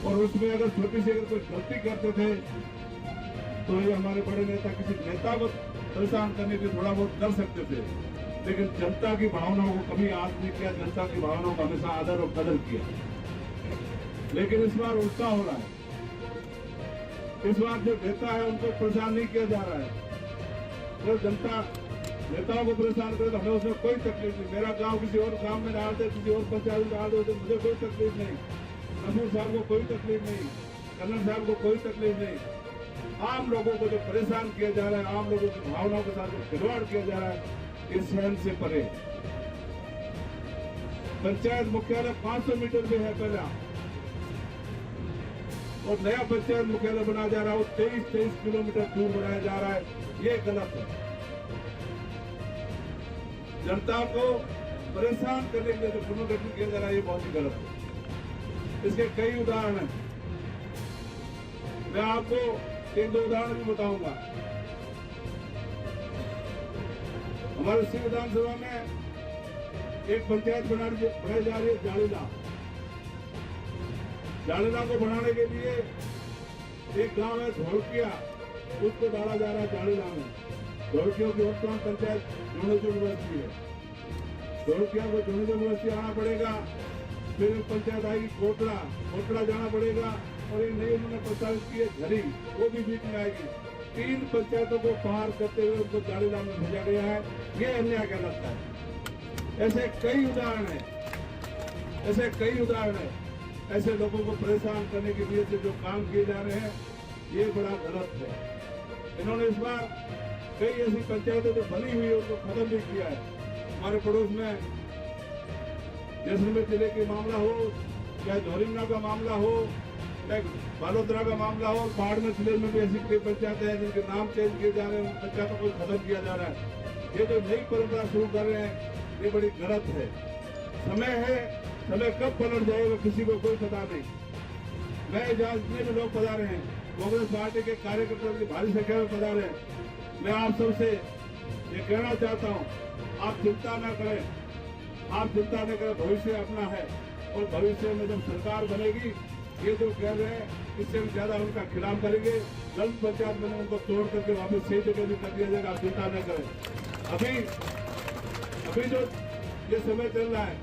और उसमें अगर छोटी सी अगर कोई गलती करते थे तो ये हमारे बड़े नेता किसी नेता को परेशान करने के लिए थोड़ा बहुत कर सकते थे, लेकिन जनता की भावनाओं को कभी याद नहीं किया, जनता की भावनाओं को हमेशा आदर और कदर किया। लेकिन इस बार उल्टा हो रहा है। इस बार जो नेता है उनको परेशान नहीं किया जा रहा है। तो जनता नेताओं को परेशान करे तो हमें उसमें कोई तकलीफ नहीं। मेरा गांव किसी और गांव में डाल दे, किसी और पंचायत में डाल दे तो मुझे कोई तकलीफ नहीं, नसूर साहब को कोई तकलीफ नहीं, कन्नड़ साहब को कोई तकलीफ नहीं। आम लोगों को जो परेशान किया जा रहा है, आम लोगों की भावनाओं के साथ जो खिलवाड़ किया जा रहा है, इस सहन से परे। पंचायत मुख्यालय 500 मीटर पे है पहला, और नया पंचायत मुख्यालय बनाया जा रहा है वो 23 किलोमीटर दूर बनाया जा रहा है। ये गलत है। जनता को परेशान करने के लिए जो पुनर्गठन किया जा रहा है ये बहुत ही गलत है। इसके कई उदाहरण हैं, मैं आपको एक दो उदाहरण भी बताऊंगा। हमारे श्री विधानसभा में एक पंचायत बनाई जा रही है जाड़ीला। जाड़ीला को बनाने के लिए एक गांव है धोलकिया, उसको डाला जा रहा है जाड़ीला में। धोलकियों की वर्तमान पंचायत जोनेजो यूनिवर्सिटी है। धोलकिया को जोनेजो यूनिवर्सिटी आना पड़ेगा, फिर पंचायत आएगी कोटड़ा, कोटड़ा जाना पड़ेगा, और एक नई उन्होंने प्रस्तावित की है झरी, वो भी बीच में आएगी। 3 पंचायतों को पार करते हुए उनको जाड़ीला में भेजा गया है। ये अन्याय कहलाता है। ऐसे कई उदाहरण है, ऐसे कई उदाहरण है। ऐसे लोगों को परेशान करने के लिए से जो काम किए जा रहे हैं ये बड़ा गलत है। इन्होंने इस बार कई ऐसी पंचायतें जो बनी हुई है उनको खत्म भी किया है। हमारे पड़ोस में जैसलमेर जिले के मामला हो, चाहे धौरीमना का मामला हो, चाहे बालोतरा का मामला हो, बाड़मेर जिले में भी ऐसी कई पंचायतें हैं जिनके नाम चेंज किए जा रहे हैं, उन पंचायतों को खत्म किया जा रहा है। ये जो नई परंपरा शुरू कर रहे हैं ये बड़ी गलत है। समय है, समय कब पलट जाएगा किसी को कोई पता नहीं। मैं जहाँ जितने भी लोग पधारे हैं, कांग्रेस पार्टी के कार्यकर्ता की भारी संख्या में पधारे हैं, मैं आप सबसे ये कहना चाहता हूँ, आप चिंता न करें, आप चिंता न करें। भविष्य अपना है, और भविष्य में जब सरकार बनेगी ये जो कह रहे हैं इससे भी ज्यादा उनका खिलाफ करेंगे। जल्द पंचायत में उनको तोड़ करके वापस सही जगह भी कर दिया जाएगा, आप चिंता न करें। अभी जो ये समय चल रहा है,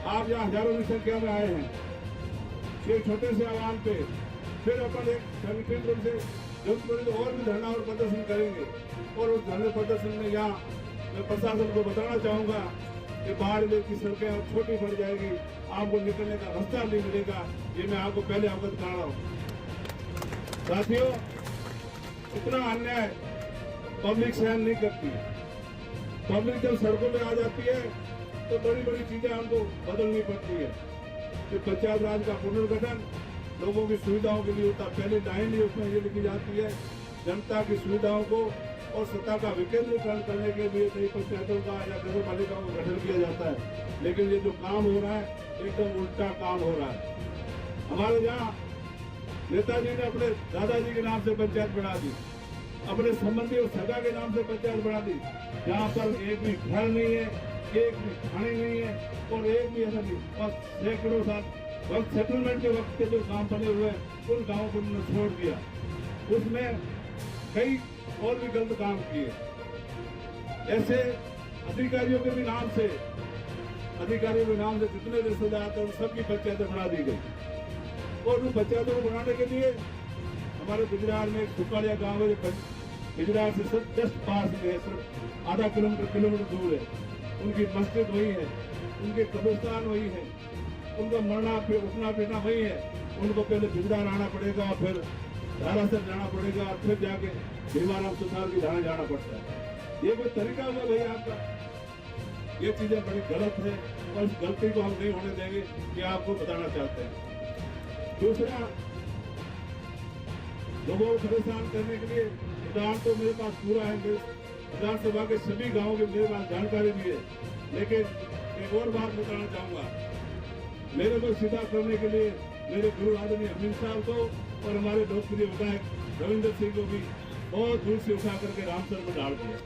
आप यहाँ हजारों की संख्या में आए हैं, एक छोटे से आह्वान पे फिर अपन एक संगठन रूप से जरूरत पड़े तो और भी धरना और प्रदर्शन करेंगे। और उस धरने प्रदर्शन में यहाँ मैं प्रशासन को बताना चाहूंगा कि बाहर की सड़कें और छोटी पड़ जाएगी, आपको निकलने का रास्ता नहीं मिलेगा। ये मैं आपको पहले अवगत करा रहा हूँ। साथियों, इतना अन्याय पब्लिक सहन नहीं करती। पब्लिक जब सड़कों में आ जाती है तो बड़ी बड़ी चीजें हमको बदलनी पड़ती है। तो पंचायत राज का पुनर्गठन लोगों की सुविधाओं के लिए होता है। पहले लाइन ही उसमें ये लिखी जाती है, जनता की सुविधाओं को और सत्ता का विकेंद्रीकरण करने के लिए नई पंचायतों का या नगर पालिकाओं का गठन किया जाता है। लेकिन ये जो काम हो रहा है एकदम उल्टा काम हो रहा है। हमारे यहाँ नेताजी ने अपने दादाजी के नाम से पंचायत बना दी, अपने संबंधी और सगा के नाम से पंचायत बना दी, जहाँ पर एक भी घर नहीं है, एक भी खाने नहीं है, और एक भी ऐसा नहीं। और सैकड़ों साल वक्त सेटलमेंट के वक्त के जो गांव बने हुए उन गांवों को उन्होंने छोड़ दिया। उसमें कई और भी गलत काम किए। ऐसे अधिकारियों के भी नाम से जितने रिश्तेदार थे उन सबकी पंचायतें बना दी गई। और उन पंचायतों को बनाने के लिए हमारे गुजरात में एक सुकालिया गाँव है, गुजरात से सिर्फ जस्ट पास में है, सिर्फ आधा किलोमीटर दूर है। उनकी मस्जिद वही है, उनके कब्रिस्तान वही है, उनका मरना फिर उठना फिरना वही है। उनको पहले बिजदार आना पड़ेगा, फिर धारासर जाना पड़ेगा, और फिर जाके भीमाराम सुसार की धारा जाना पड़ता है। ये कोई तरीका हुआ भाई आपका? ये चीजें बड़ी गलत है, और इस गलती को हम नहीं होने देंगे, ये आपको बताना चाहते हैं। दूसरा, लोगों को परेशान करने के लिए उदाहरण तो मेरे पास पूरा है, विधानसभा के सभी गांवों की मेरे पास जानकारी भी है। लेकिन एक और बात बताना चाहूंगा, मेरे को सीधा करने के लिए मेरे गुरु आदरणीय अमित साहब को और हमारे लोकप्रिय विधायक रविंद्र सिंह को भी बहुत दूर से उठा करके रामसर में डाल दिया।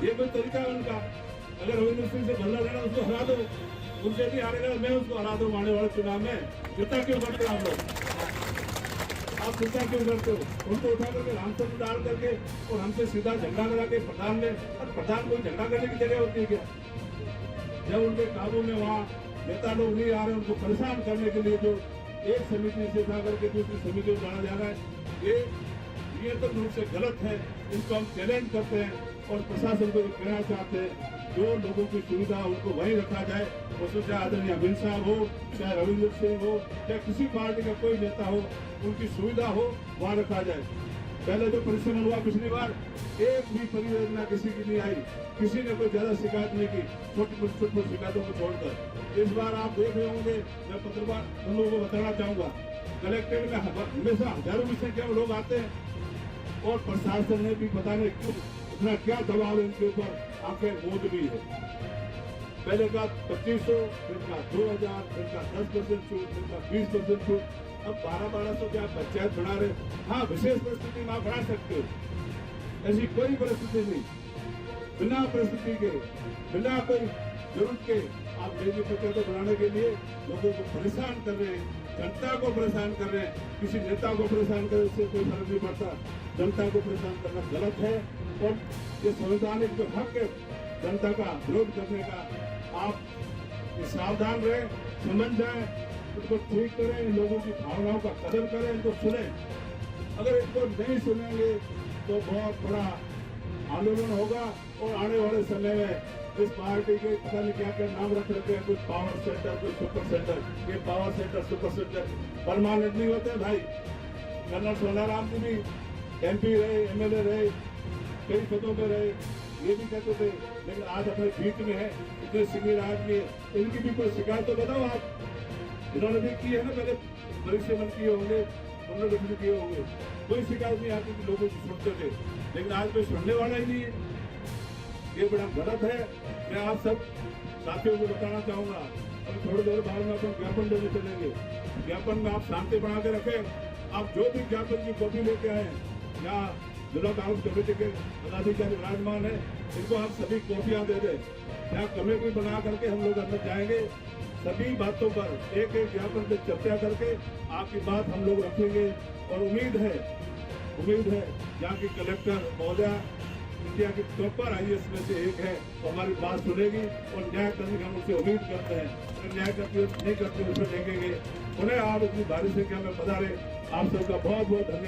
ये कोई तरीका है उनका? अगर रविंद्र सिंह से बदला लेना उसको हरा दो, उनसे नहीं हारेगा, मैं उसको हरा दूं आने वाले चुनाव में। चिंता क्यों करते हो आप लोग? आप चिंता क्यों करते हो? उनको उठा करके हमसे डाल करके और हमसे सीधा झगड़ा करा के प्रधान में, प्रधान को झगड़ा करने की जगह होती है क्या? जब उनके काबू में वहाँ नेता लोग नहीं आ रहे, उनको परेशान करने के लिए जो एक समिति से उठा करके दूसरी समिति में डाला जा रहा है, ये नियंत्रण रूप से गलत है। इनको हम चैलेंज करते हैं और प्रशासन को कहना चाहते हैं, जो लोगों की सुविधा उनको वहीं रखा जाए। उसमें चाहे आदरणीय अभिन साहब हो, चाहे रविंद्र सिंह हो, चाहे किसी पार्टी का कोई नेता हो, उनकी सुविधा हो वहाँ रखा जाए। पहले जो परिश्रम हुआ पिछली बार, एक भी परियोजना किसी की नहीं आई, किसी ने कोई ज्यादा शिकायत नहीं की, छोटी शिकायतों को छोड़कर। इस बार आप देख रहे होंगे, मैं पत्रकार उन लोगों को बताना चाहूंगा, कलेक्ट्रेट में हमेशा हजारों की संख्या में लोग आते हैं और प्रशासन ने भी पता नहीं क्यों इतना क्या दबाव इनके ऊपर आंखें मूंद ली है। पहले का 2500, फिर का 2000, फिर का 10% छूट, फिर का 20% छूट, अब 1200 क्या पंचायत बढ़ा रहे। हाँ, विशेष परिस्थिति में आप बढ़ा सकते हो, ऐसी कोई परिस्थिति नहीं। बिना परिस्थिति के, बिना कोई जरूरत के आप डेली पंचायत बढ़ाने के लिए लोगों को परेशान कर रहे हैं, जनता को परेशान कर रहे हैं। किसी नेता को परेशान करें उससे कोई फर्क नहीं पड़ता, जनता को परेशान करना गलत है। और ये संवैधानिक जो हक है जनता का विरोध करने का, आप सावधान रहे, समझ जाए, उसको ठीक करें, लोगों की भावनाओं का कदर करें, इनको सुने। अगर इनको नहीं सुनेंगे तो बहुत बड़ा आंदोलन होगा और आने वाले समय में इस पार्टी के पता नहीं क्या क्या नाम रख रखे हैं, कुछ पावर सेंटर, कुछ सुपर सेंटर। ये power centre, super centre permanent नहीं होते भाई। कर्नल सोनाराम जी भी MP रहे, MLA रहे, कई पदों पे रहे, ये भी कहते थे, लेकिन आज अपने बीच में है, इतने सीनियर आदमी है, इनकी भी कोई शिकायत तो बताओ आप। इन्होंने भी की है ना, पहले परिश्रम किए होंगे, उन्होंने भी किए होंगे, कोई शिकायत नहीं आती कि लोगों को सुनते थे, लेकिन आज कोई सुनने वाला ही नहीं है। ये बड़ा गलत है। मैं आप सब साथियों को बताना चाहूंगा, अभी थोड़ी देर बाद में अपन ज्ञापन देने चलेंगे। ज्ञापन में आप शांति बना के रखें। आप जो भी ज्ञापन की कॉपी लेके आए, या जिला कांग्रेस कमेटी के पदाधिकारी विराजमान है, इनको आप सभी कॉपियां दे दें। यहाँ कमेटी बना करके हम लोग अंदर जाएंगे, सभी बातों पर एक एक ज्ञापन पे चर्चा करके आपकी बात हम लोग रखेंगे। और उम्मीद है यहाँ की कलेक्टर महोदया इंडिया की टॉपर IAS में से एक है, तो हमारी बात सुनेगी और न्याय करने की हम उससे उम्मीद करते हैं। अगर न्याय करती नहीं करती, उसमें देखेंगे। उन्हें आप इतनी भारी संख्या में पधारे, आप सबका बहुत बहुत धन्यवाद।